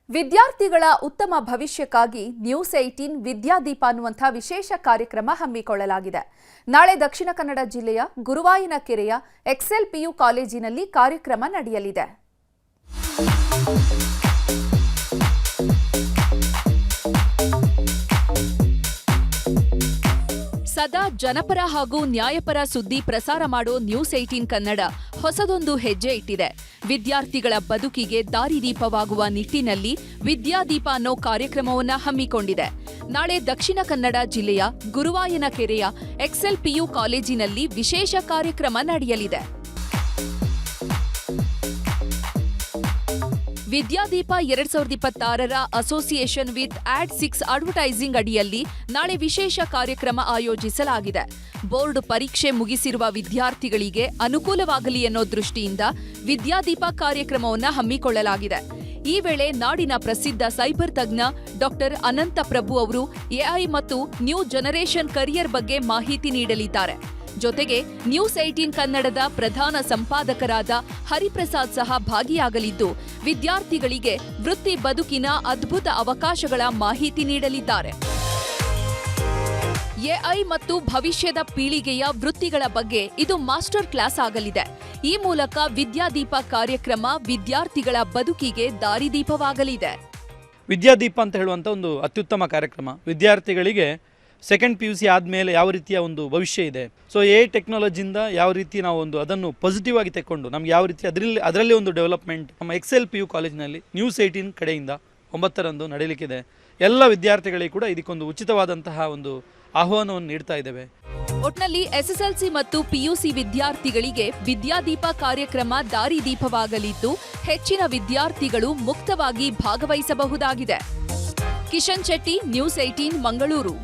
ವಿದ್ಯಾರ್ಥಿಗಳ ಉತ್ತಮ ಭವಿಷ್ಯಕ್ಕಾಗಿ ನ್ಯೂಸ್ 18 ವಿದ್ಯಾದೀಪ ಅನ್ನುವಂಥ ವಿಶೇಷ ಕಾರ್ಯಕ್ರಮ ಹಮ್ಮಿಕೊಳ್ಳಲಾಗಿದೆ. ನಾಳೆ ದಕ್ಷಿಣ ಕನ್ನಡ ಜಿಲ್ಲೆಯ ಗುರುವಾಯನಕೆರೆಯ ಎಕ್ಸೆಲ್ ಪಿಯು ಕಾಲೇಜಿನಲ್ಲಿ ಕಾರ್ಯಕ್ರಮ ನಡೆಯಲಿದೆ. ಸದಾ ಜನಪರ ಹಾಗೂ ನ್ಯಾಯಪರ ಸುದ್ದಿ ಪ್ರಸಾರ ಮಾಡೋ ನ್ಯೂಸ್ 18 ಕನ್ನಡ ಹೊಸದೊಂದು ಹೆಜ್ಜೆ ಇಟ್ಟಿದೆ. ವಿದ್ಯಾರ್ಥಿಗಳ ಬದುಕಿಗೆ ದಾರಿದೀಪವಾಗುವ ನಿಟ್ಟಿನಲ್ಲಿ ವಿದ್ಯಾದೀಪ ಅನ್ನೋ ಕಾರ್ಯಕ್ರಮವನ್ನ ಹಮ್ಮಿಕೊಂಡಿದೆ. ನಾಳೆ ದಕ್ಷಿಣ ಕನ್ನಡ ಜಿಲ್ಲೆಯ ಗುರುವಾಯನಕೆರೆಯ ಎಕ್ಸೆಲ್ ಪಿಯು ಕಾಲೇಜಿನಲ್ಲಿ ವಿಶೇಷ ಕಾರ್ಯಕ್ರಮ ನಡೆಯಲಿದೆ. ವಿದ್ಯಾದೀಪ 2026ರ ಅಸೋಸಿಯೇಷನ್ ವಿತ್ ಆಡ್6 ಅಡ್ವರ್ಟೈಸಿಂಗ್ ಅಡಿಯಲ್ಲಿ ನಾಳೆ ವಿಶೇಷ ಕಾರ್ಯಕ್ರಮ ಆಯೋಜಿಸಲಾಗಿದೆ. ಬೋರ್ಡ್ ಪರೀಕ್ಷೆ ಮುಗಿಸಿರುವ ವಿದ್ಯಾರ್ಥಿಗಳಿಗೆ ಅನುಕೂಲವಾಗಲಿ ಅನ್ನೋ ದೃಷ್ಟಿಯಿಂದ ವಿದ್ಯಾದೀಪ ಕಾರ್ಯಕ್ರಮವನ್ನು ಹಮ್ಮಿಕೊಳ್ಳಲಾಗಿದೆ. ಈ ವೇಳೆ ನಾಡಿನ ಪ್ರಸಿದ್ಧ ಸೈಬರ್ ತಜ್ಞ ಡಾಕ್ಟರ್ ಅನಂತ ಪ್ರಭು ಅವರು ಎಐ ಮತ್ತು ನ್ಯೂ ಜನರೇಷನ್ ಕರಿಯರ್ ಬಗ್ಗೆ ಮಾಹಿತಿ ನೀಡಲಿದ್ದಾರೆ. ಜೊತೆಗೆ ನ್ಯೂಸ್ 18 ಕನ್ನಡದ ಪ್ರಧಾನ ಸಂಪಾದಕರಾದ ಹರಿಪ್ರಸಾದ್ ಸಹ ಭಾಗಿಯಾಗಲಿದ್ದು, ವಿದ್ಯಾರ್ಥಿಗಳಿಗೆ ವೃತ್ತಿ ಬದುಕಿನ ಅದ್ಭುತ ಅವಕಾಶಗಳ ಮಾಹಿತಿ ನೀಡಲಿದ್ದಾರೆ. ಎಐ ಮತ್ತು ಭವಿಷ್ಯದ ಪೀಳಿಗೆಯ ವೃತ್ತಿಗಳ ಬಗ್ಗೆ ಇದು ಮಾಸ್ಟರ್ ಕ್ಲಾಸ್ ಆಗಲಿದೆ. ಈ ಮೂಲಕ ವಿದ್ಯಾದೀಪ ಕಾರ್ಯಕ್ರಮ ವಿದ್ಯಾರ್ಥಿಗಳ ಬದುಕಿಗೆ ದಾರಿದೀಪವಾಗಲಿದೆ. ವಿದ್ಯಾದೀಪ ಅಂತ ಹೇಳುವಂಥ ಒಂದು ಅತ್ಯುತ್ತಮ ಕಾರ್ಯಕ್ರಮ. ವಿದ್ಯಾರ್ಥಿಗಳಿಗೆ ಸೆಕೆಂಡ್ PUC ಆದಮೇಲೆ ಯಾವ ರೀತಿಯ ಒಂದು ಭವಿಷ್ಯ ಇದೆ, ಸೊ ಎ ಟೆಕ್ನಾಲಜಿಯಿಂದ ಯಾವ ರೀತಿ ನಾವು ಅದನ್ನು ಪಾಸಿಟಿವ್ ಆಗಿ ತೆಕ್ಕೊಂಡು ನಮ್ಗೆ ಯಾವ ರೀತಿ ಅದರಲ್ಲಿ ಒಂದು ಡೆವಲಪ್ಮೆಂಟ್ ನಮ್ಮ ಎಕ್ಸೆಲ್ PU ಕಾಲೇಜಿನಲ್ಲಿ ನ್ಯೂಸ್ 18 ಕಡೆಯಿಂದ 9ರಂದು ನಡೆಯಲಿಕ್ಕಿದೆ. ಎಲ್ಲ ವಿದ್ಯಾರ್ಥಿಗಳಿಗೆ ಕೂಡ ಇದಕ್ಕೊಂದು ಉಚಿತವಾದಂತಹ ಒಂದು ಆಹ್ವಾನವನ್ನು ನೀಡ್ತಾ ಇದ್ದೇವೆ. ಒಟ್ನಲ್ಲಿ SSLC ಮತ್ತು PUC ವಿದ್ಯಾರ್ಥಿಗಳಿಗೆ ವಿದ್ಯಾದೀಪ ಕಾರ್ಯಕ್ರಮ ದಾರಿದೀಪವಾಗಲಿದ್ದು, ಹೆಚ್ಚಿನ ವಿದ್ಯಾರ್ಥಿಗಳು ಮುಕ್ತವಾಗಿ ಭಾಗವಹಿಸಬಹುದಾಗಿದೆ. ಕಿಶನ್ ಶೆಟ್ಟಿ, ನ್ಯೂಸ್ 18 ಮಂಗಳೂರು.